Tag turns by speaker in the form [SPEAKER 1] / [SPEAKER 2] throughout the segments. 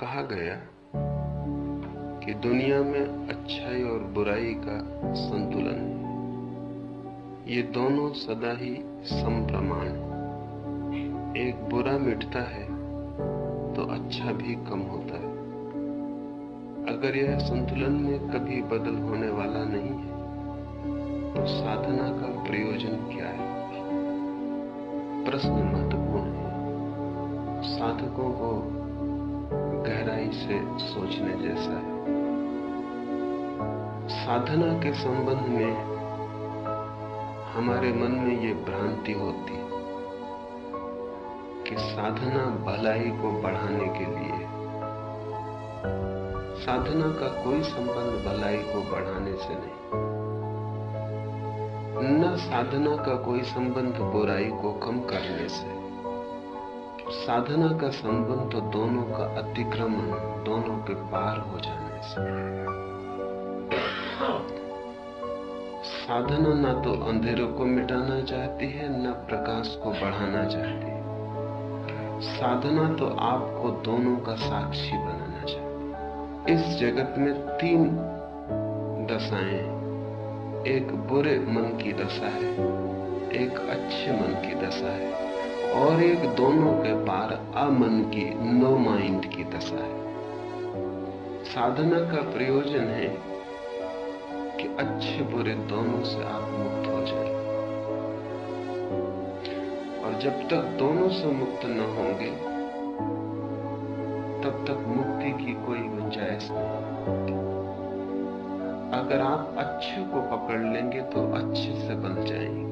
[SPEAKER 1] कहा गया कि दुनिया में अच्छाई और बुराई का संतुलन है। ये दोनों सदा ही समप्रमाण है। एक बुरा मिटता है तो अच्छा भी कम होता है। अगर यह संतुलन में कभी बदल होने वाला नहीं है तो साधना का प्रयोजन क्या है? प्रश्न महत्वपूर्ण है, साधकों को गहराई से सोचने जैसा है। साधना के संबंध में हमारे मन में ये भ्रांति होती है कि साधना भलाई को बढ़ाने के लिए। साधना का कोई संबंध भलाई को बढ़ाने से नहीं, न साधना का कोई संबंध बुराई को कम करने से। साधना का संबंध तो दोनों का अतिक्रमण, दोनों के पार हो जाने से। साधना ना तो अंधेरों को मिटाना चाहती है, न प्रकाश को बढ़ाना चाहती है। साधना तो आपको दोनों का साक्षी बनाना चाहती है। इस जगत में तीन दशाएं, एक बुरे मन की दशा है, एक अच्छे मन की दशा है, और एक दोनों के पार अमन की, नो माइंड की दशा है। साधना का प्रयोजन है कि अच्छे बुरे दोनों से आप मुक्त हो जाएं। और जब तक दोनों से मुक्त न होंगे तब तक मुक्ति की कोई गुंजाइश नहीं। अगर आप अच्छे को पकड़ लेंगे तो अच्छे से बंध जाएंगे।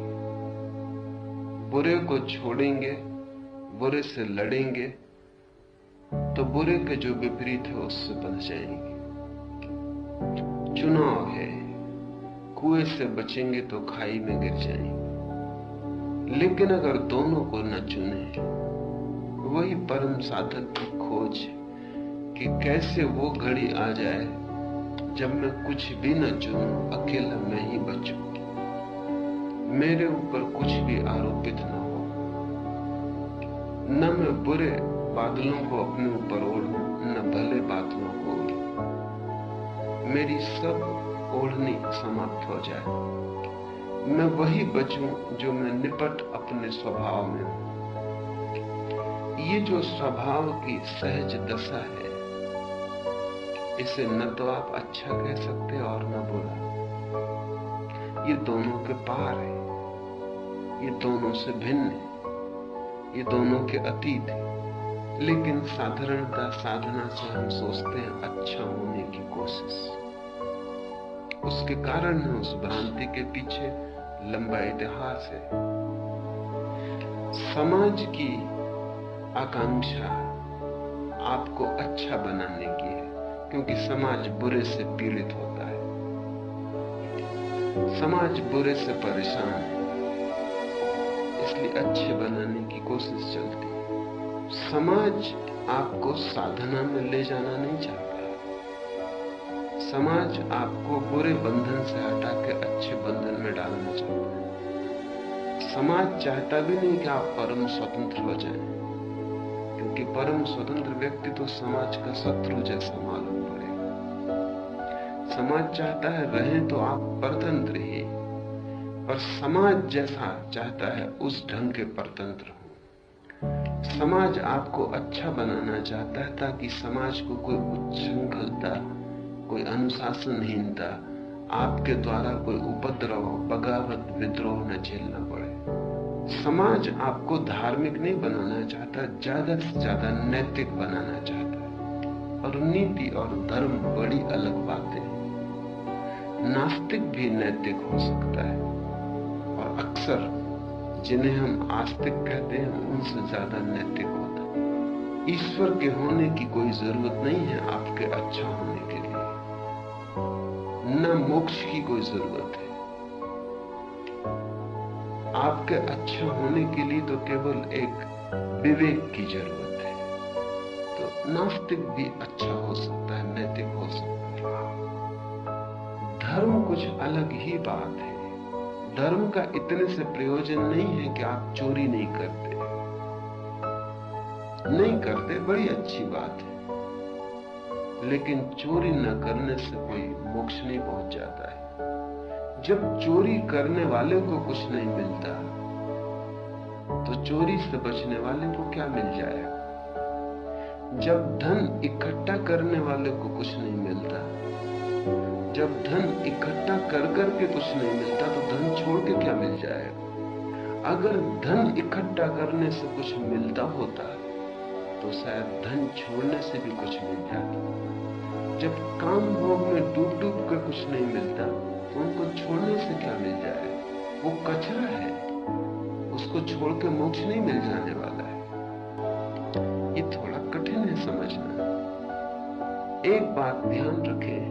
[SPEAKER 1] बुरे को छोड़ेंगे, बुरे से लड़ेंगे तो बुरे के जो विपरीत है उससे बंध जाएंगे। चुनाव है, कुएं से बचेंगे तो खाई में गिर जाएंगे। लेकिन अगर दोनों को न चुने, वही परम साधक की खोज है कि कैसे वो घड़ी आ जाए जब मैं कुछ भी न चुनूं, अकेला मैं ही बचूं, मेरे ऊपर कुछ भी आरोपित न हो, न मैं बुरे बादलों को अपने ऊपर ओढ़ूं, न भले बादलों को ओढ़ूं। मेरी सब ओढ़नी समाप्त हो जाए, मैं वही बचूं जो मैं निपट अपने स्वभाव में हूं। ये जो स्वभाव की सहज दशा है, इसे न तो आप अच्छा कह सकते और न बुरा। ये दोनों के पार है, ये दोनों से भिन्न है, ये दोनों के अतीत है। लेकिन साधारणतः साधना से हम सोचते हैं अच्छा होने की कोशिश। उसके कारण है, उस भ्रांति के पीछे लंबा इतिहास है। समाज की आकांक्षा आपको अच्छा बनाने की है, क्योंकि समाज बुरे से पीड़ित होता है, समाज बुरे से परेशान है, इसलिए अच्छे बनाने की कोशिश चलती है। समाज आपको साधना में ले जाना नहीं चाहता। समाज आपको बुरे बंधन से हटा के अच्छे बंधन में डालना चाहता है। समाज चाहता भी नहीं कि आप परम स्वतंत्र हो जाएं, क्योंकि परम स्वतंत्र व्यक्ति तो समाज का शत्रु जैसा मालूम पड़ेगा। समाज चाहता है रहें तो आप परतंत्र ही, पर समाज जैसा चाहता है उस ढंग के परतंत्र हो। समाज आपको अच्छा बनाना चाहता है ताकि समाज को कोई उच्छृंखलता, कोई अनुशासनहीनता, आपके द्वारा कोई उपद्रव, बगावत, विद्रोह न झेलना पड़े। समाज आपको धार्मिक नहीं बनाना चाहता, ज्यादा से ज्यादा नैतिक बनाना चाहता है। और नीति और धर्म बड़ी अलग बातें हैं। नास्तिक भी नैतिक हो सकता है, और अक्सर जिन्हें हम आस्तिक कहते हैं उनसे ज्यादा नैतिक होता है। ईश्वर के होने की कोई जरूरत नहीं है आपके अच्छा होने के लिए, न मोक्ष की कोई जरूरत है। आपके अच्छा होने के लिए तो केवल एक विवेक की जरूरत है। तो नास्तिक भी अच्छा हो सकता है, नैतिक हो सकता है। धर्म कुछ अलग ही बात है। धर्म का इतने से प्रयोजन नहीं है कि आप चोरी नहीं करते, बड़ी अच्छी बात है। लेकिन चोरी न करने से कोई मोक्ष नहीं पहुंच जाता है। जब चोरी करने वाले को कुछ नहीं मिलता तो चोरी से बचने वाले को क्या मिल जाएगा? जब धन इकट्ठा करने वाले को कुछ नहीं मिलता, जब धन इकट्ठा कर करके कुछ नहीं मिलता तो धन छोड़ के क्या मिल जाएगा? अगर धन इकट्ठा करने से कुछ मिलता होता तो शायद धन छोड़ने से भी कुछ मिल जाता। जब काम भोग में डूब डूब कर कुछ नहीं मिलता तो उनको छोड़ने से क्या मिल जाएगा? वो कचरा है, उसको छोड़ के मोक्ष नहीं मिल जाने वाला है। ये थोड़ा कठिन है समझना। एक बात ध्यान रखें,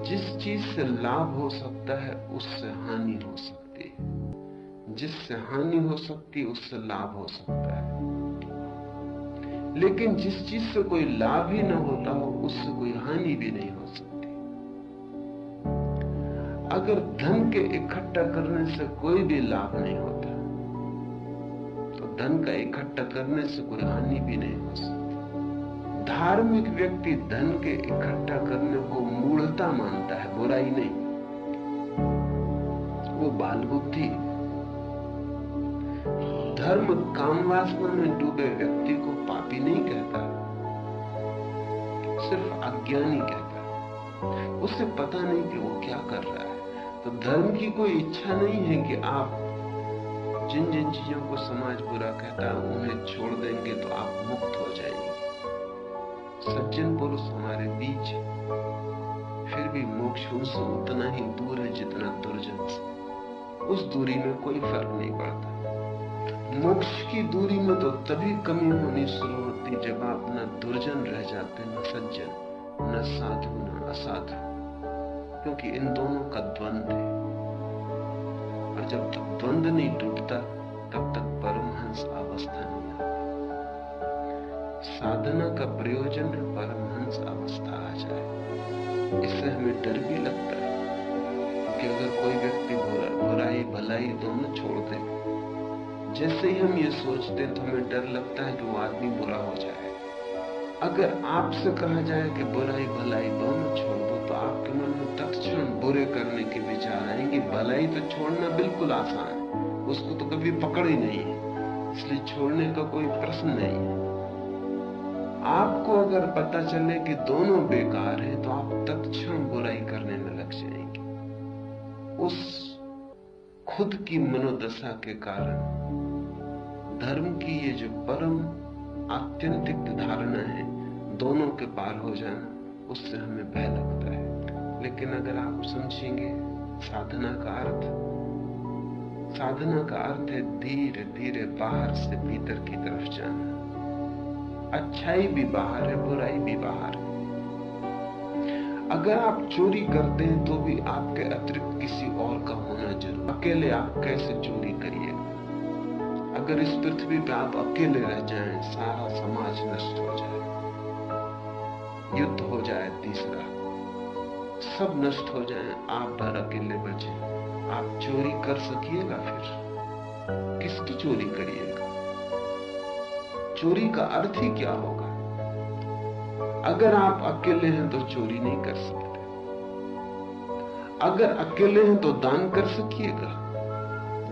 [SPEAKER 1] जिस चीज से लाभ हो सकता है उससे हानि हो सकती है, जिससे हानि हो सकती है उससे लाभ हो सकता है। लेकिन जिस चीज से कोई लाभ ही न होता हो उससे कोई हानि भी नहीं हो सकती। अगर धन के इकट्ठा करने से कोई भी लाभ नहीं होता तो धन का इकट्ठा करने से कोई हानि भी नहीं हो सकती। धार्मिक व्यक्ति धन के इकट्ठा करने को मूढ़ता मानता है, बुराई नहीं। वो बाल बुद्धि। धर्म कामवासना में डूबे व्यक्ति को पापी नहीं कहता, सिर्फ अज्ञानी कहता है। उसे पता नहीं कि वो क्या कर रहा है। तो धर्म की कोई इच्छा नहीं है कि आप जिन जिन चीजों को समाज बुरा कहता है उन्हें छोड़ देंगे तो आप मुक्त हो जाएंगे। सज्जन पुरुष हमारे बीच, फिर भी मोक्ष उनसे उतना ही दूर है जितना दुर्जन से। उस दूरी में कोई फर्क नहीं पड़ता। मोक्ष की दूरी में तो तभी कमी होनी शुरू होती जब आप न दुर्जन रह जाते, न सज्जन, न साधु, न असाधु, क्योंकि इन दोनों का द्वंद्व है। और जब तक द्वंद्व नहीं टूटता तब तक परमहंस अवस्था नहीं आती। साधना का प्रयोजन है परमहंस अवस्था आ जाए। इससे हमें डर भी लगता है कि अगर कोई व्यक्ति बुराई भलाई दोनों छोड़ दे, जैसे ही हम ये सोचते हैं तो हमें डर लगता है कि वो आदमी बुरा हो जाए। अगर आपसे कहा जाए कि बुराई भलाई दोनों छोड़ दो तो आपके मन में तत्क्षण बुरे करने के विचार आएंगे। भलाई तो छोड़ना बिल्कुल आसान है, उसको तो कभी पकड़ ही नहीं है, इसलिए छोड़ने का कोई प्रश्न नहीं है। आपको अगर पता चले कि दोनों बेकार हैं तो आप तत्क्षण बुराई करने में लग जाएंगे। उस खुद की मनोदशा के कारण धर्म की ये जो परम आत्यंतिक धारणा है, दोनों के पार हो जाना, उससे हमें भय लगता है। लेकिन अगर आप समझेंगे साधना का अर्थ है धीरे धीरे बाहर से भीतर की तरफ जाना। अच्छाई भी बाहर है, बुराई भी बाहर है। अगर आप चोरी करते हैं तो भी आपके अतिरिक्त किसी और का होना जरूर। अकेले आप कैसे चोरी करिएगा? अगर इस पृथ्वी पे आप अकेले रह जाएं, सारा समाज नष्ट हो जाए, युद्ध हो जाए, तीसरा सब नष्ट हो जाए, आप भर अकेले बचे, आप चोरी कर सकिएगा? फिर किसकी चोरी करिएगा? चोरी का अर्थ ही क्या होगा? अगर आप अकेले हैं तो चोरी नहीं कर सकते। अगर अकेले हैं तो दान कर सकिएगा?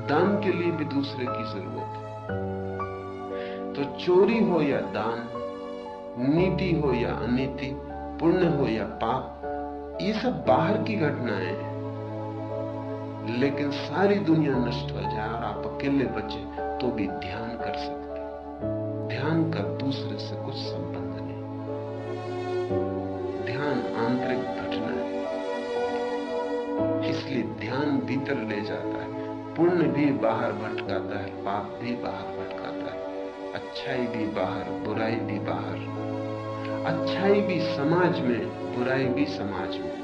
[SPEAKER 1] दान के लिए भी दूसरे की जरूरत है। तो चोरी हो या दान, नीति हो या अनीति, पुण्य हो या पाप, ये सब बाहर की घटनाएं हैं। लेकिन सारी दुनिया नष्ट हो जाए और आप अकेले बचे तो भी ध्यान कर सकते। ध्यान का दूसरे से कुछ संबंध नहीं। ध्यान आंतरिक घटना है, इसलिए ध्यान भीतर ले जाता है। पुण्य भी बाहर भटकाता है, पाप भी बाहर भटकाता है, अच्छाई भी बाहर, बुराई भी बाहर। अच्छाई भी समाज में, बुराई भी समाज में।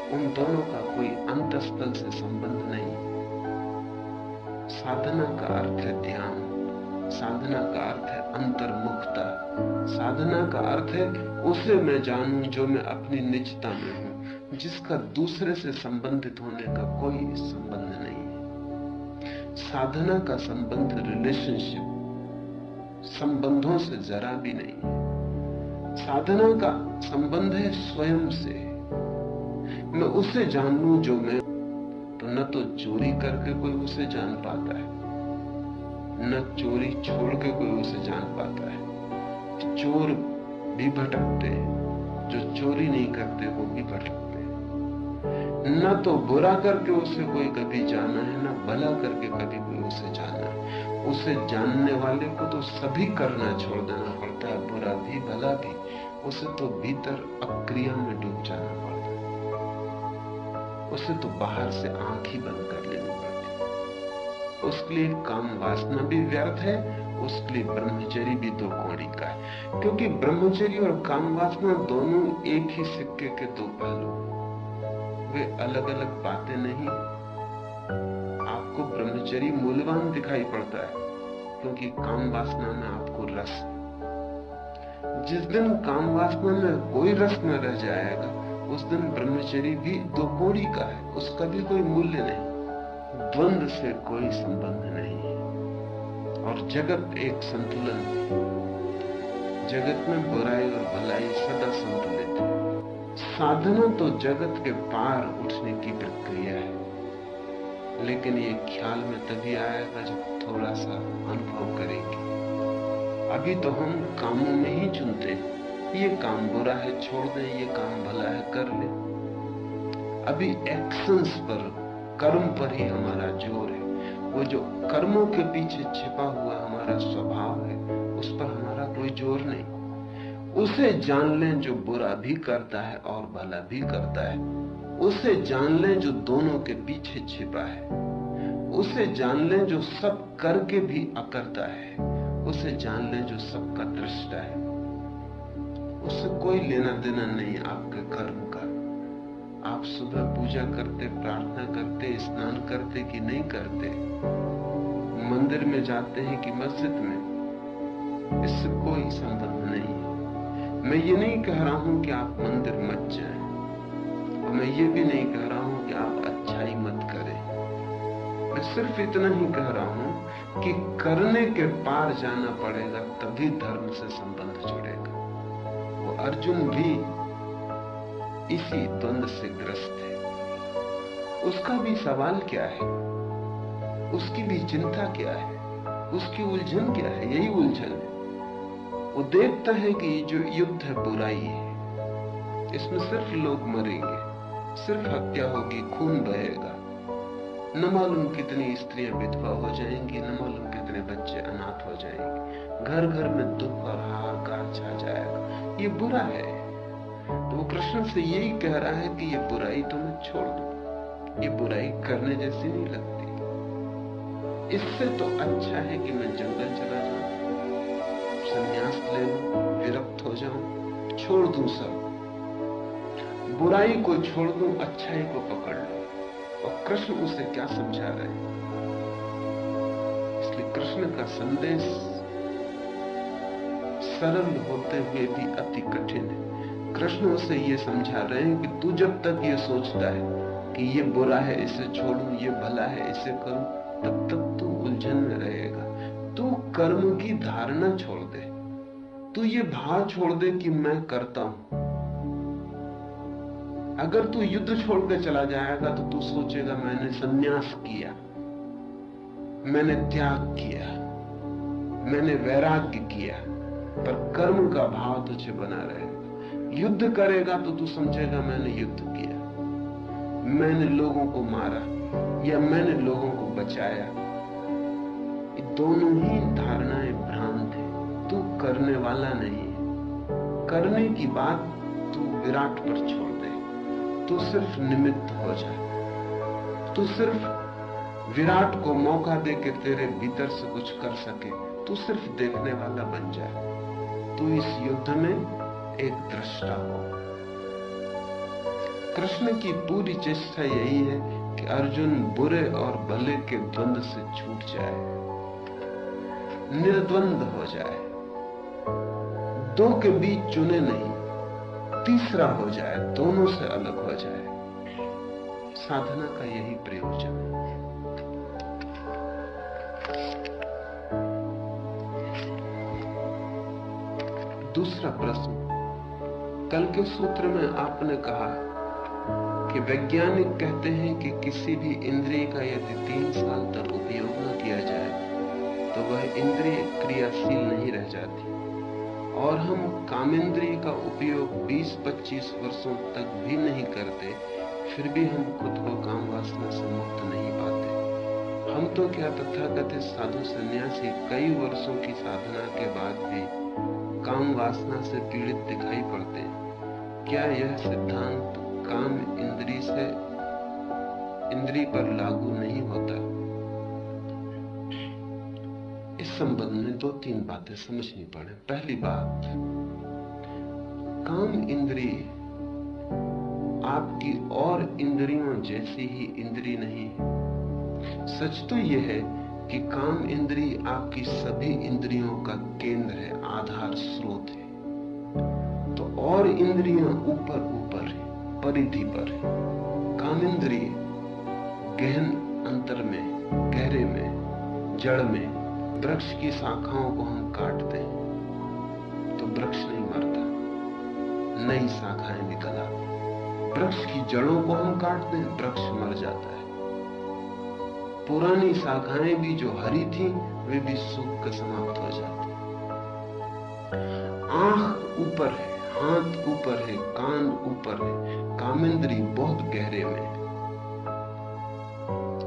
[SPEAKER 1] उन दोनों का कोई अंतस्थल से संबंध नहीं। साधना का अर्थ है ध्यान, साधना का अर्थ है अंतर्मुखता, साधना का अर्थ है उसे मैं जानूं जो मैं अपनी निजता में हूं, जिसका दूसरे से संबंधित होने का कोई संबंध नहीं है। साधना का संबंध रिलेशनशिप, संबंधों से जरा भी नहीं है। साधना का संबंध है स्वयं से। मैं उसे जान लूं जो मैं, तो न तो चोरी करके कोई उसे जान पाता है, न चोरी छोड़ के कोई उसे जान पाता है। चोर भी भटकते हैं, जो चोरी नहीं करते वो भी भटकते हैं। न तो बुरा करके उसे कोई कभी जाना है, न भला करके कभी कोई उसे जाना है। उसे जानने वाले को तो सभी करना छोड़ देना पड़ता है, बुरा भी भला भी। उसे तो भीतर अक्रिया में डूब जाना पड़ता है, उसे तो बाहर से आंख ही बंद कर लेनी पड़ती है। उसके लिए काम वासना भी व्यर्थ है, उसके लिए ब्रह्मचर्य भी दो कौड़ी का है। क्योंकि ब्रह्मचर्य और काम वासना दोनों एक ही सिक्के के दो पहलू, वे अलग अलग बातें नहीं। आपको ब्रह्मचर्य मूल्यवान दिखाई पड़ता है क्योंकि काम वासना में आपको रस है। जिस दिन काम वासना में कोई रस न रह जाएगा, उस दिन ब्रह्मचर्य भी दो कौड़ी का है, उसका भी कोई मूल्य नहीं। द्वंद से कोई संबंध नहीं है। और जगत एक संतुलन है। जगत में बुराई और भलाई सदा संतुलित है। साधना तो जगत के पार उठने की प्रक्रिया है, लेकिन ये ख्याल में तभी आएगा जब थोड़ा सा अनुभव करेंगे। अभी तो हम कामों में ही चुनते हैं, ये काम बुरा है छोड़ दें, ये काम भला है कर लें। अभी एक्शंस पर, कर्म पर ही हमारा जोर है। वो जो कर्मों के पीछे छिपा हुआ हमारा स्वभाव है, उस पर हमारा कोई जोर नहीं। उसे जान लें जो बुरा भी करता है और भला भी करता है। उसे जान लें जो दोनों के पीछे छिपा है। उसे जान लें जो सब करके भी अकरता है। उसे जान लें जो सबका दृष्टा है। उससे कोई लेना देना नहीं आपके कर्म का। आप सुबह पूजा करते, प्रार्थना करते, स्नान करते कि नहीं करते, मंदिर में जाते हैं कि मस्जिद में, इससे कोई संबंध नहीं है। मैं ये नहीं कह रहा हूं कि आप मंदिर मत जाएं, और मैं ये भी नहीं कह रहा हूं कि आप अच्छाई मत करें। मैं सिर्फ इतना ही कह रहा हूं कि करने के पार जाना पड़ेगा, तभी धर्म से संबंध जुड़ेगा। वो अर्जुन भी इसी द्वंद से ग्रस्त है। उसका भी सवाल क्या है, उसकी भी चिंता क्या है, उसकी उलझन क्या है? यही उलझन है। वो देखता है कि जो युद्ध है बुराई है, इसमें सिर्फ लोग मरेंगे, सिर्फ हत्या होगी, खून बहेगा, न मालूम कितनी स्त्रियां विधवा हो जाएंगी, न मालूम कितने बच्चे अनाथ हो जाएंगे, घर घर में दुख और हाहाकार छा जाएगा। ये बुरा है। तो वो कृष्ण से यही कह रहा है कि ये बुराई तो मैं छोड़ दूं, ये बुराई करने जैसी नहीं लगती। इससे तो अच्छा है कि मैं जंगल चला जाऊं, संन्यास ले लूं, विरक्त हो जाऊं, छोड़ दूं सब, बुराई को छोड़ दूं, अच्छाई को पकड़ लूं। और कृष्ण उसे क्या समझा रहे हैं? इसलिए कृष्ण का संदेश सरल होते हुए भी अति कठिन है। कृष्ण उसे ये समझा रहे हैं कि तू जब तक ये सोचता है कि ये बुरा है इसे छोड़ूं, ये भला है इसे करूं, तब तक तू उलझन में रहेगा। तू कर्म की धारणा छोड़ दे, तू ये भाव छोड़ दे कि मैं करता हूं। अगर तू युद्ध छोड़ के चला जाएगा तो तू सोचेगा मैंने संन्यास किया, मैंने त्याग किया, मैंने वैराग्य किया, पर कर्म का भाव तुझे बना रहेगा। युद्ध करेगा तो तू समझेगा मैंने युद्ध किया, मैंने लोगों को मारा या मैंने लोगों को बचाया। ये दोनों ही धारणाएं भ्रांत है। तू करने वाला नहीं है। करने की बात तू विराट पर छोड़ दे, तू सिर्फ निमित्त हो जा। तू सिर्फ विराट को मौका दे के तेरे भीतर से कुछ कर सके, तू सिर्फ देखने वाला बन जाए। तू इस युद्ध में एक दृष्टा हो। कृष्ण की पूरी चेष्टा यही है कि अर्जुन बुरे और भले के द्वंद से छूट जाए, निर्द्वंद हो जाए, दो के बीच चुने नहीं, तीसरा हो जाए, दोनों से अलग हो जाए। साधना का यही प्रयोजन है। दूसरा प्रश्न, कल के सूत्र में आपने कहा कि वैज्ञानिक कहते हैं कि किसी भी इंद्रिय का यदि 3 साल तक उपयोग न किया जाए तो वह इंद्रिय क्रियाशील नहीं रह जाती, और हम कामेंद्रिय का उपयोग 20-25 वर्षों तक भी नहीं करते, फिर भी हम खुद को काम वासना से मुक्त नहीं पाते। हम तो क्या तथाकथित साधु सन्यासी कई वर्षों की साधना के बाद भी काम वासना से पीड़ित दिखाई पड़ते हैं। क्या यह सिद्धांत काम इंद्रिय पर लागू नहीं होता? इस संबंध में 2-3 बातें समझनी पड़े। पहली बात, काम इंद्रिय आपकी और इंद्रियों जैसी ही इंद्रिय नहीं है। सच तो यह है कि काम इंद्रिय आपकी सभी इंद्रियों का केंद्र है, आधार स्रोत है। तो और इंद्रियां ऊपर ऊपर है, परिधि पर है। काम इंद्रिय गहन अंतर में, गहरे में, जड़ में, वृक्ष की शाखाओं को हम काटते हैं तो वृक्ष नहीं मरता, नई शाखाएं निकल आती। वृक्ष की जड़ों को हम काटते हैं, वृक्ष मर जाता है। पुरानी शाखाएं भी जो हरी थी वे भी सूख कर समाप्त हो जाती। आंख ऊपर है, हाथ ऊपर है, कान ऊपर है, कामेंद्रिय बहुत गहरे में है।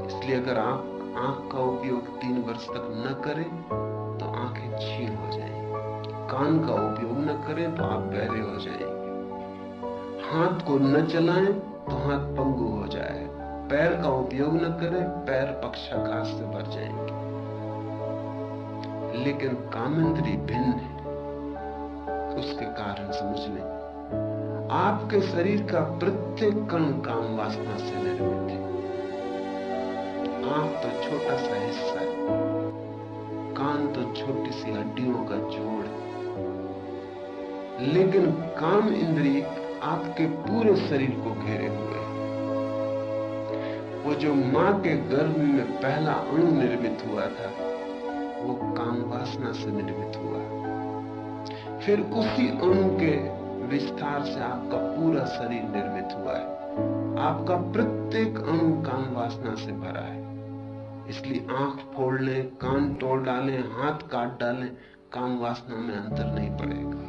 [SPEAKER 1] इसलिए अगर आप आंख का उपयोग 3 वर्ष तक न करें तो आंखें छीन हो जाएंगी। कान का उपयोग न करें तो आप बहरे हो जाएंगे। हाथ को न चलाएं तो हाथ पंगु हो जाए। पैर का उपयोग न करें, पैर पक्षाघात से भर जाएंगे। लेकिन कामेंद्रिय भिन्न है। उसके कारण समझ लें, आपके शरीर का प्रत्येक कण काम वासना से निर्मित है। आंख तो छोटा सा हिस्सा है, कान तो छोटी सी हड्डियों का जोड़ है, लेकिन काम इंद्रिय आपके पूरे शरीर को घेरे हुए है। वो जो मां के गर्भ में पहला अणु निर्मित हुआ था वो काम वासना से निर्मित हुआ। फिर उसी अणु के विस्तार से आपका पूरा शरीर निर्मित हुआ है। आपका प्रत्येक अणु काम वासना से भरा है। इसलिए आंख फोड़ लें, कान तोड़ डालें, हाथ काट डालें, काम वासना में अंतर नहीं पड़ेगा।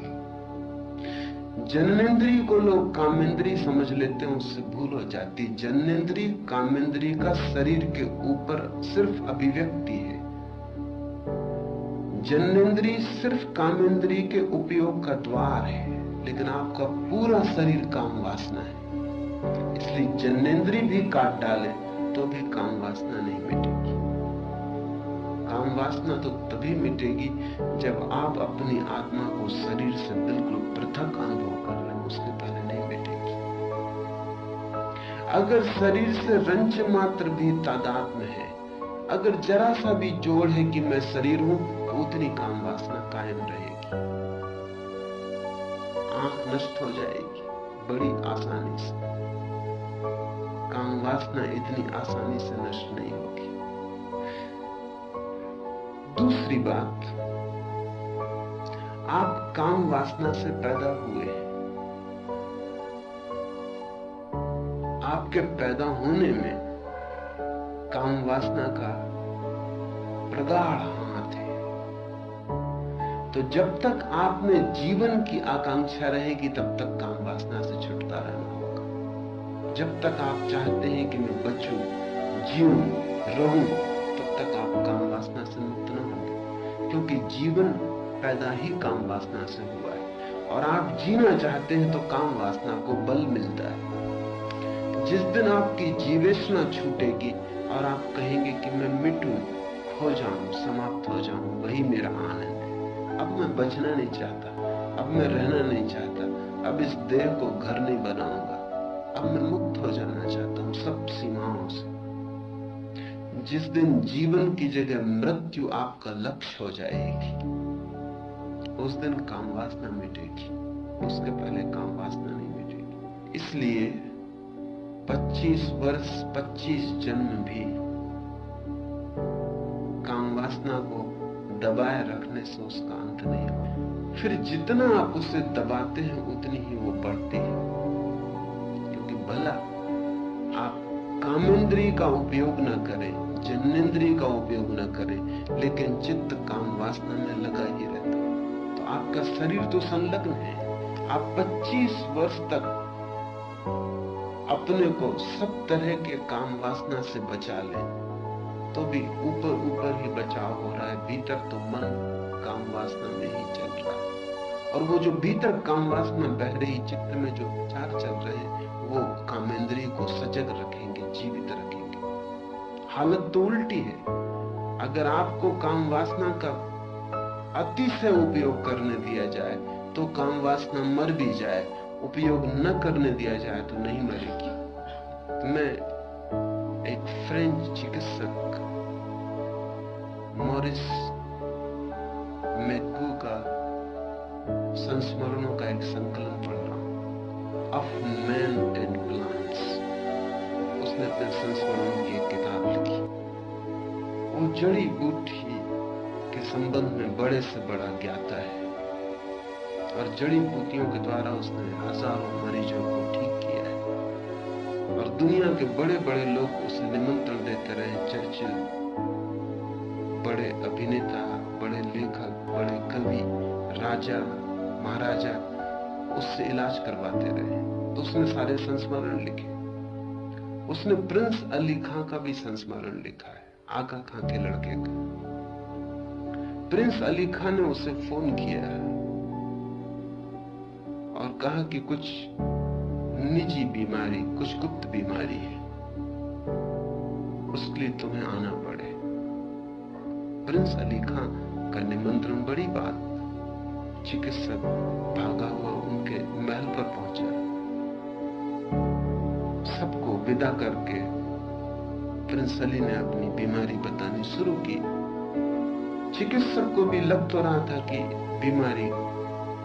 [SPEAKER 1] जननेंद्रिय को लोग कामेंद्रिय समझ लेते हैं, उससे भूल हो जाती। जननेंद्रिय कामेंद्रिय का शरीर के ऊपर सिर्फ अभिव्यक्ति है। जननेंद्रिय सिर्फ कामेंद्रिय के उपयोग का द्वार है, लेकिन आपका पूरा शरीर काम वासना है। इसलिए जननेंद्रिय भी काट डाले तो भी काम वासना नहीं मिटेगी। काम वासना तो तभी मिटेगी जब आप अपनी आत्मा को शरीर से बिल्कुल पृथक अनुभव कर लें, उसके पहले नहीं मिटेगी। अगर शरीर से रंच मात्र भी तादाद में है, अगर जरा सा भी जोड़ है कि मैं शरीर हूं, तो उतनी काम वासना कायम रहेगी। आंख नष्ट हो जाएगी बड़ी आसानी से, काम वासना इतनी आसानी से नष्ट नहीं होगी। दूसरी बात, आप काम वासना से पैदा हुए हैं। आपके पैदा होने में काम वासना का प्रगाढ़ हाथ है। तो जब तक आप में जीवन की आकांक्षा रहेगी तब तक काम वासना से छुटकारा न होगा। जब तक आप चाहते हैं कि मैं बचूं, जीऊं, रहूं, तब तक आप काम वासना से मुक्त न होंगे, क्योंकि जीवन पैदा ही काम वासना से हुआ है। और आप जीना चाहते हैं तो काम वासना को बल मिलता है। जिस दिन आपकी जीवेशना छूटेगी और आप कहेंगे कि मैं मिटूं, खो जाऊं, समाप्त हो जाऊं, वही मेरा आनंद है, अब मैं बचना नहीं चाहता, अब मैं रहना नहीं चाहता, अब इस देह को घर नहीं बनाऊंगा, अब मैं मुक्त हो जाना चाहता हूं सब सीमाओं से। जिस दिन जीवन की जगह मृत्यु आपका लक्ष्य हो जाएगी, उस दिन काम वासना मिटेगी, उसके पहले काम वासना नहीं मिटेगी। इसलिए 25 वर्ष 25 जन्म भी काम वासना को दबाए रखने से उसका अंत नहीं होता। फिर जितना आप उसे दबाते हैं उतनी ही वो बढ़ती है। क्योंकि भला आप कामेंद्रिय का उपयोग न करें, जन्नेंद्रिय का उपयोग न करें, लेकिन चित्त काम वासना में लगा ही रहता, तो आपका शरीर तो संलग्न है। आप 25 वर्ष तक अपने को सब तरह के काम वासना से बचा लें तो भी ऊपर ऊपर ही बचाव हो रहा है, भीतर तो मन काम वासना में ही चल रहा है। और वो जो भीतर काम वासना बह रही, चित्त में जो विचार चल रहे हैं, वो कामेंद्रिय को सजग रखेंगे, जीवित रखेंगे। हालत तो उल्टी है। अगर आपको काम वासना का अतिशय उपयोग करने दिया जाए तो काम वासना मर भी जाए, उपयोग न करने दिया जाए तो नहीं मरेगी। मैं एक फ्रेंच चिकित्सक मॉरिस मैक्गू का संस्मरणों का एक संकलन पढ़ रहा हूं, ऑफ मैन एंड प्लांट्स। उसने अपने संस्मरणों की एक किताब लिखी। वो जड़ी बूटी के संबंध में बड़े से बड़ा ज्ञाता है और जड़ी बूटियों के द्वारा उसने हजारों मरीजों को ठीक किया है। और दुनिया के बड़े बड़े लोग उसे निमंत्रण देते रहे। चर्चिल, बड़े अभिनेता, बड़े लेखक, बड़े कवि, राजा महाराजा उससे इलाज करवाते रहे। तो उसने सारे संस्मरण लिखे। उसने प्रिंस अली खां का भी संस्मरण लिखा है, आगा खां के लड़के का। प्रिंस अली खां ने उसे फोन किया और कहा कि कुछ निजी बीमारी, कुछ गुप्त बीमारी है, उसके लिए तुम्हें आना पड़े। प्रिंस अली खां का निमंत्रण, बड़ी बात। चिकित्सक भागा हुआ उनके महल पर पहुंचा। सबको विदा करके प्रिंस अली ने अपनी बीमारी बतानी शुरू की। चिकित्सक को भी लग तो रहा था कि बीमारी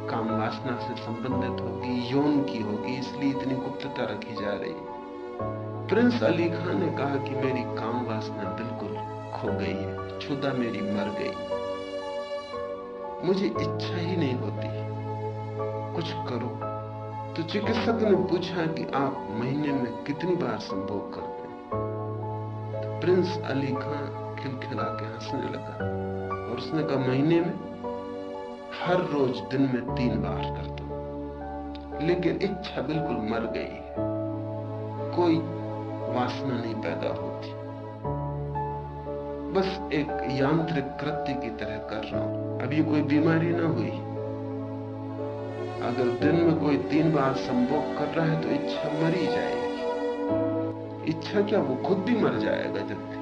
[SPEAKER 1] काम वासना से संबंधित होगी, यौन की होगी, इसलिए इतनी गुप्तता रखी जा रही है। प्रिंस अली खान ने कहा कि मेरी काम वासना बिल्कुल खो गई है, क्षुधा मेरी मर गई, मुझे इच्छा ही नहीं होती, कुछ करो। तो चिकित्सक ने पूछा कि आप महीने में कितनी बार संभोग करते हैं? तो प्रिंस अली खां खिलखिला के हंसने लगा और उसने कहा, महीने में हर रोज दिन में 3 बार करता हूं, लेकिन इच्छा बिल्कुल मर गई है, कोई वासना नहीं पैदा होती, बस एक यांत्रिक कृत्य की तरह कर रहा हूं। अभी कोई बीमारी ना हुई। अगर दिन में कोई 3 बार संभोग कर रहा है तो इच्छा मरी जाएगी। इच्छा क्या, वो खुद भी मर जाएगा जल्दी।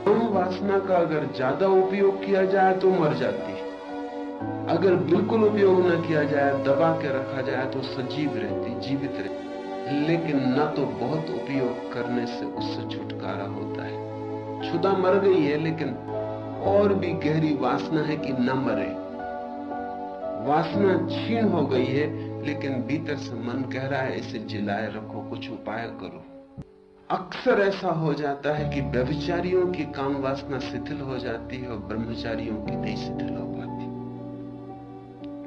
[SPEAKER 1] काम वासना का अगर ज्यादा उपयोग किया जाए तो मर जाती है, अगर बिल्कुल उपयोग न किया जाए, दबा के रखा जाए तो सजीव रहती, जीवित रहती। लेकिन न तो बहुत उपयोग करने से उससे छुटकारा होता है। क्षुधा मर गई है, लेकिन और भी गहरी वासना है कि न मरे। वासना क्षीण हो गई है, लेकिन भीतर से मन कह रहा है इसे जिलाए रखो, कुछ उपाय करो। अक्सर ऐसा हो जाता है कि व्यभिचारियों की काम वासना शिथिल हो जाती है और ब्रह्मचारियों की नहीं शिथिल हो पाती,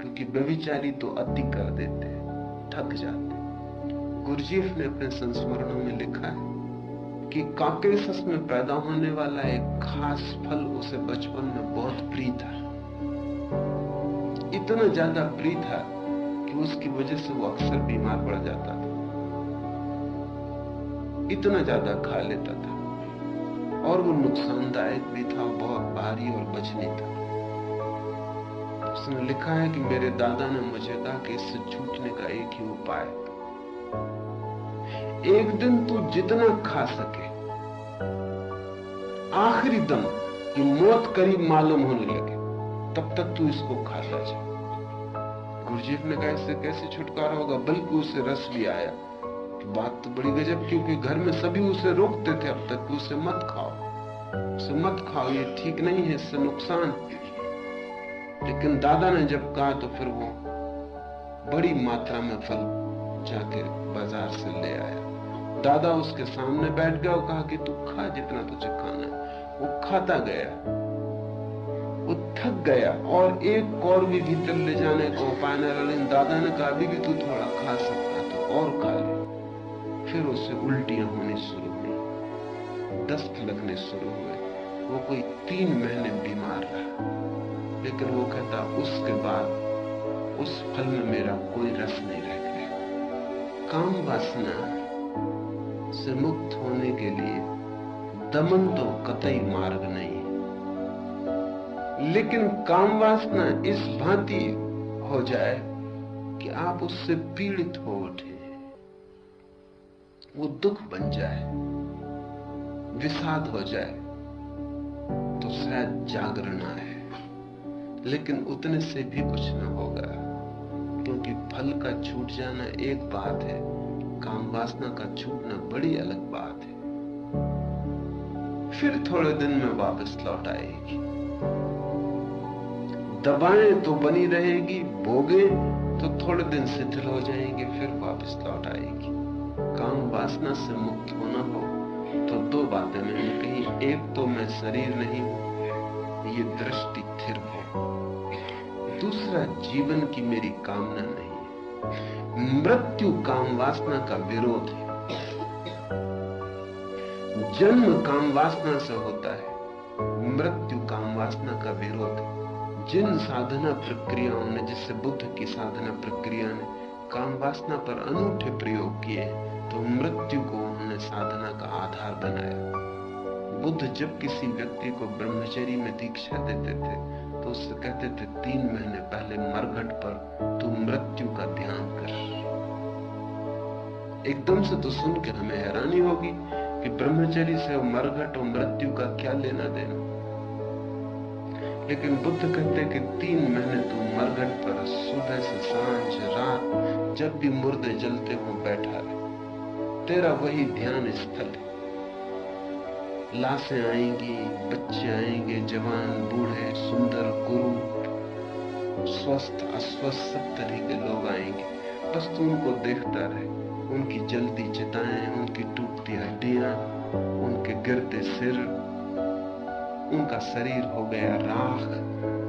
[SPEAKER 1] क्योंकि व्यभिचारी तो अति कर देते हैं, थक जाते हैं। गुरजीफ ने अपने संस्मरणों में लिखा है कि काकेशस में पैदा होने वाला एक खास फल उसे बचपन में बहुत प्रिय था, इतना ज्यादा प्रिय था कि उसकी वजह से वो अक्सर बीमार पड़ जाता था, इतना ज्यादा खा लेता था, और वो नुकसानदायक भी था, बहुत भारी और बचनी था। उसने लिखा है कि मेरे दादा ने मुझे कहा कि इससे छूटने का एक ही उपाय, एक दिन तू जितना खा सके, आखिरी दम कि मौत करीब मालूम होने लगे, तब तक तू इसको खाता जा। गुरजीफ ने कहा, इससे कैसे छुटकारा होगा? बल्कि उसे रस भी आया। बात तो बड़ी गजब, क्योंकि घर में सभी उसे रोकते थे अब तक कि उसे मत खाओ, उसे मत खाओ, ये ठीक नहीं है, इससे नुकसान। लेकिन दादा ने जब कहा तो फिर वो बड़ी मात्रा में फल जाके बाजार से ले आया। दादा उसके सामने बैठ गया और कहा कि तू खा जितना तुझे खाना है। वो खाता गया, वो थक गया और एक कौर भी भीतर ले जाने को उपाय न रहा। दादा ने कहा अभी भी तू थोड़ा खा सकता तो और खा ले। फिर उसे उल्टियां होनी शुरू हुई, दस्त लगने शुरू हुए। वो कोई 3 महीने बीमार रहा, लेकिन वो कहता उसके बाद उस फल में मेरा कोई रस नहीं रह गया। काम वासना से मुक्त होने के लिए दमन तो कतई मार्ग नहीं, लेकिन काम वासना इस भांति हो जाए कि आप उससे पीड़ित हो उठे, वो दुख बन जाए, विषाद हो जाए, तो शायद जागरण आए। लेकिन उतने से भी कुछ न होगा, क्योंकि फल का छूट जाना एक बात है, काम वासना का छूटना बड़ी अलग बात है। फिर थोड़े दिन में वापस लौट आएगी। दबाएं तो बनी रहेगी, भोगे तो थोड़े दिन शिथिल हो जाएंगे, फिर वापस लौट आएगी। काम वासना से मुक्त होना हो तो 2 बातें मैंने कही। एक तो मैं शरीर नहीं हूं, ये दृष्टि स्थिर हो। दूसरा, जीवन की मेरी कामना नहीं। मृत्यु काम वासना का विरोध है। जन्म काम वासना से होता है, मृत्यु काम वासना का विरोध है। जिन साधना प्रक्रियाओं ने, जैसे बुद्ध की साधना प्रक्रिया ने काम वासना पर अनूठे प्रयोग किए, तो मृत्यु को उन्होंने साधना का आधार बनाया। बुद्ध जब किसी व्यक्ति को ब्रह्मचर्य में दीक्षा देते थे तो उससे कहते थे 3 महीने पहले मरघट पर तू मृत्यु का ध्यान कर। एकदम से तो सुन के हमें हैरानी होगी कि ब्रह्मचर्य से मरघट और मृत्यु का क्या लेना देना, लेकिन बुद्ध कहते कि 3 महीने तू मरघट पर सुबह से सांझ रात जब भी मुर्दे जलते हो बैठा रहे। तेरा वही ध्यान स्थल है। लाशें आएंगी, बच्चे आएंगे, जवान बूढ़े, सुंदर कुरूप, स्वस्थ अस्वस्थ, सब तरह के लोग आएंगे। बस तू उनको देखता रहे, उनकी जलती चिताएं, उनकी टूटती हड्डियां, उनके गिरते सिर, उनका शरीर हो गया राख,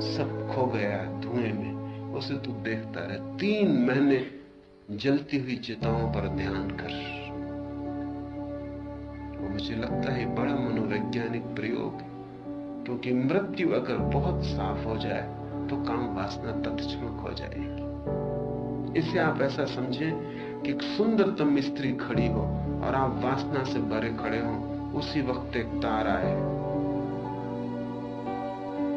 [SPEAKER 1] सब खो गया धुएं में, उसे तू देखता रहे। 3 महीने जलती हुई चिताओं पर ध्यान कर। मुझे लगता है बड़ा मनोवैज्ञानिक प्रयोग है, क्योंकि मृत्यु अगर बहुत साफ हो जाए तो काम वासना तत्क्षण खो जाएगी। इसे आप ऐसा समझें कि एक सुंदरतम स्त्री खड़ी हो और आप वासना से भरे खड़े हो, उसी वक्त एक तारा है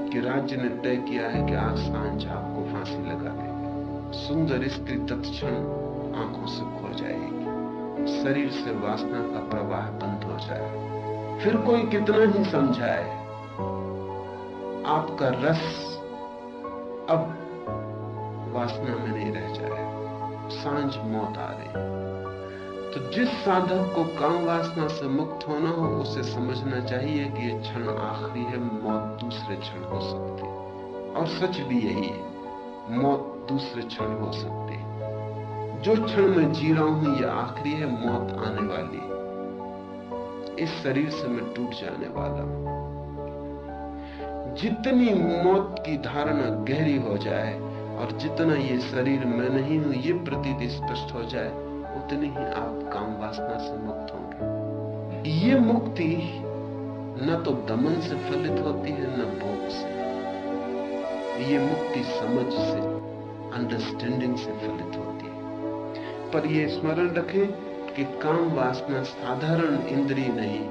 [SPEAKER 1] कि राज्य ने तय किया है कि आज सांझ आपको फांसी लगा देगी। सुंदर स्त्री तत्क्षण आंखों से खो जाएगी, शरीर से वासना का प्रवाह बंद हो जाए। फिर कोई कितना ही समझाए, आपका रस अब वासना में नहीं रह जाए। सांझ मौत आ रही। तो जिस साधक को काम वासना से मुक्त होना हो, उसे समझना चाहिए कि ये क्षण आखिरी है, मौत दूसरे क्षण हो सकती है। और सच भी यही है, मौत दूसरे क्षण हो सकती है। जो क्षण मैं जी रहा हूं ये आखिरी है, मौत आने वाली है। इस शरीर से मैं टूट जाने वाला हूं। जितनी मौत की धारणा गहरी हो जाए और जितना ये शरीर मैं नहीं हूं ये प्रतीत स्पष्ट हो जाए, उतनी ही आप काम वासना से मुक्त होंगे। ये मुक्ति न तो दमन से फलित होती है न भोग से। ये मुक्ति समझ से, अंडरस्टैंडिंग से फलित होती है। पर यह स्मरण रखें कि काम वासना साधारण इंद्रिय नहीं।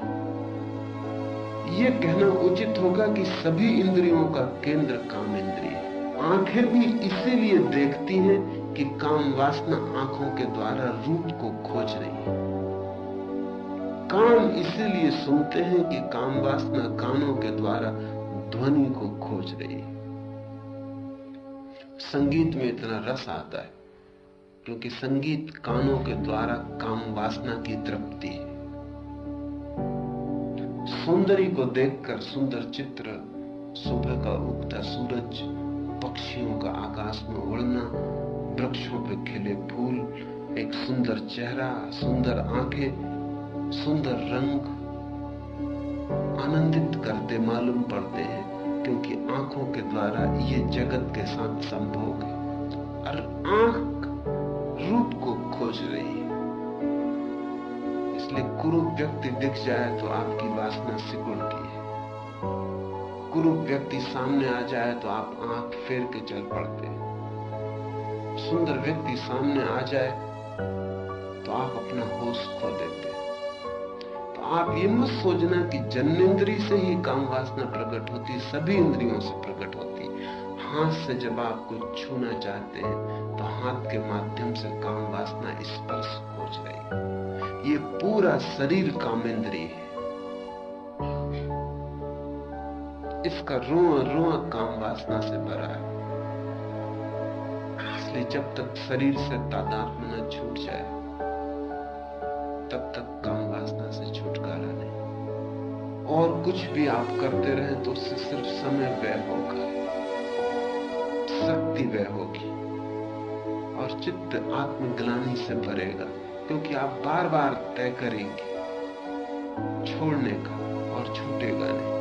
[SPEAKER 1] यह कहना उचित होगा कि सभी इंद्रियों का केंद्र काम इंद्रिय है। आंखें भी इसीलिए देखती हैं कि काम वासना आंखों के द्वारा रूप को खोज रही है। कान इसीलिए सुनते हैं कि काम वासना कानों के द्वारा ध्वनि को खोज रही है। संगीत में इतना रस आता है क्योंकि संगीत कानों के द्वारा काम वासना की तृप्ति है। सौंदर्य को देखकर, सुंदर चित्र, सुबह का उगता सूरज, पक्षियों का आकाश में उड़ना, वृक्षों पे खिले फूल, एक सुंदर चेहरा, सुंदर आंखें, सुंदर रंग आनंदित करते मालूम पड़ते हैं क्योंकि आंखों के द्वारा ये जगत के साथ संभोग है और आंख रूप को खोज रही है। इसलिए कुरूप व्यक्ति दिख जाए तो आपकी वासना सिकुड़ती है। कुरूप व्यक्ति सामने आ जाए तो आप आंख फेर के चल पड़ते हैं। सुंदर व्यक्ति सामने आ जाए तो आप अपना होश खो देते हैं। तो आप ये मत सोचना कि जन्नेंद्रिय से ही काम वासना प्रकट होती, सभी इंद्रियों से प्रकट होती। हाथ से जब आप कुछ छूना चाहते हैं तो हाथ के माध्यम से काम वासना स्पर्श खोज रही है। ये पूरा शरीर कामेंद्रिय है। इसका रोआ रोआ काम वासना से भरा है। इसलिए जब तक शरीर से तादात्म्य न छूट जाए तब तक काम वासना से छुटकारा नहीं। और कुछ भी आप करते रहे तो उससे सिर्फ समय व्यय होगा, शक्ति व्यय होगी और चित्त आत्मग्लानि से भरेगा, क्योंकि आप बार बार तय करेंगे छोड़ने का और छूटेगा नहीं।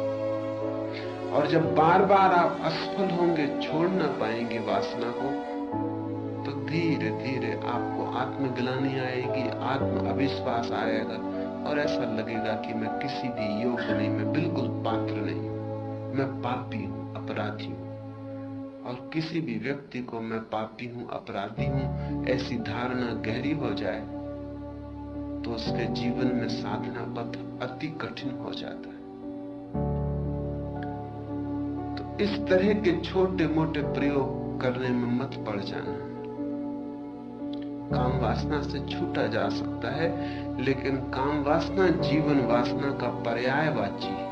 [SPEAKER 1] और जब बार बार आप असफल होंगे, छोड़ ना पाएंगे वासना को, तो धीरे धीरे आपको आत्मग्लानि आएगी, आत्म अविश्वास आएगा और ऐसा लगेगा कि मैं किसी भी योग्य नहीं, मैं बिल्कुल पात्र नहीं हूं, मैं पापी हूं, अपराधी हूं। और किसी भी व्यक्ति को मैं पापी हूं, अपराधी हूं, ऐसी धारणा गहरी हो जाए तो उसके जीवन में साधना पथ अति कठिन हो जाता है। तो इस तरह के छोटे मोटे प्रयोग करने में मत पड़ जाना। काम वासना से छूटा जा सकता है, लेकिन काम वासना जीवन वासना का पर्यायवाची है।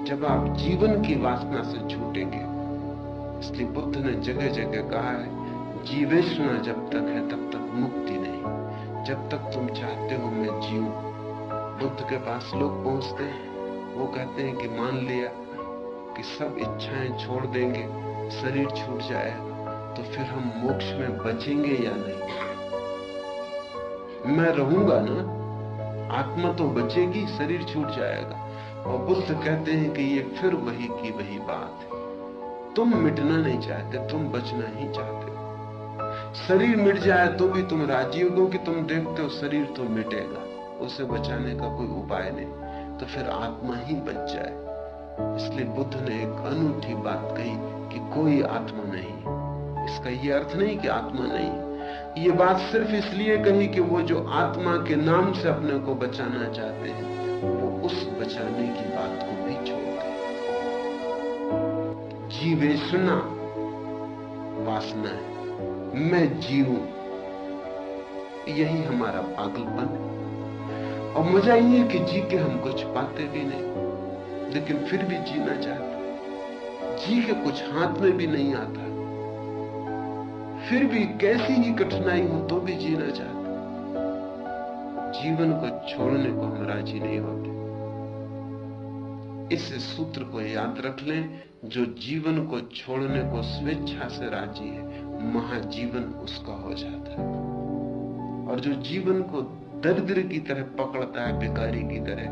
[SPEAKER 1] जब आप जीवन की वासना से छूटेंगे, इसलिए बुद्ध ने जगह जगह कहा है, जीवेशना जब तक है तब तक मुक्ति नहीं। जब तक तुम चाहते हो मैं जीऊं। बुद्ध के पास लोग पहुंचते हैं, वो कहते हैं कि मान लिया कि सब इच्छाएं छोड़ देंगे, शरीर छूट जाएगा, तो फिर हम मोक्ष में बचेंगे या नहीं? मैं रहूंगा ना, आत्मा तो बचेगी, शरीर छूट जाएगा। और बुद्ध कहते हैं कि ये फिर वही की वही बात है। तुम मिटना नहीं चाहते, तुम बचना ही चाहते हो। शरीर मिट जाए तो भी तुम राजी हो, क्योंकि तुम देखते हो शरीर तो मिटेगा, उसे बचाने का कोई उपाय नहीं, तो फिर आत्मा ही बच जाए। इसलिए बुद्ध ने एक अनूठी बात कही कि कोई आत्मा नहीं। इसका ये अर्थ नहीं कि आत्मा नहीं, ये बात सिर्फ इसलिए कही कि वो जो आत्मा के नाम से अपने को बचाना चाहते हैं, वो उस बचाने की बात को भी छोड़ दें। जीवेशना वासना है, मैं जीऊं, यही हमारा पागलपन है। और मजा ये है कि जी के हम कुछ पाते भी नहीं, लेकिन फिर भी जीना चाहते। जी के कुछ हाथ में भी नहीं आता, फिर भी कैसी ही कठिनाई हो तो भी जीना चाहते। जीवन को छोड़ने को हम राजी नहीं होते। इस सूत्र को याद रख लें, जो जीवन को छोड़ने को स्वेच्छा से राजी है, महाजीवन उसका हो जाता है। और जो जीवन को दरिद्र की तरह पकड़ता है, भिखारी की तरह,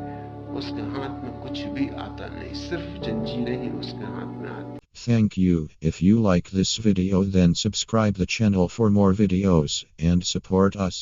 [SPEAKER 1] उसके हाथ में कुछ भी आता नहीं, सिर्फ जंजीरें ही उसके हाथ में आती।
[SPEAKER 2] Thank you. If you like this video, then subscribe the channel for more videos and support us.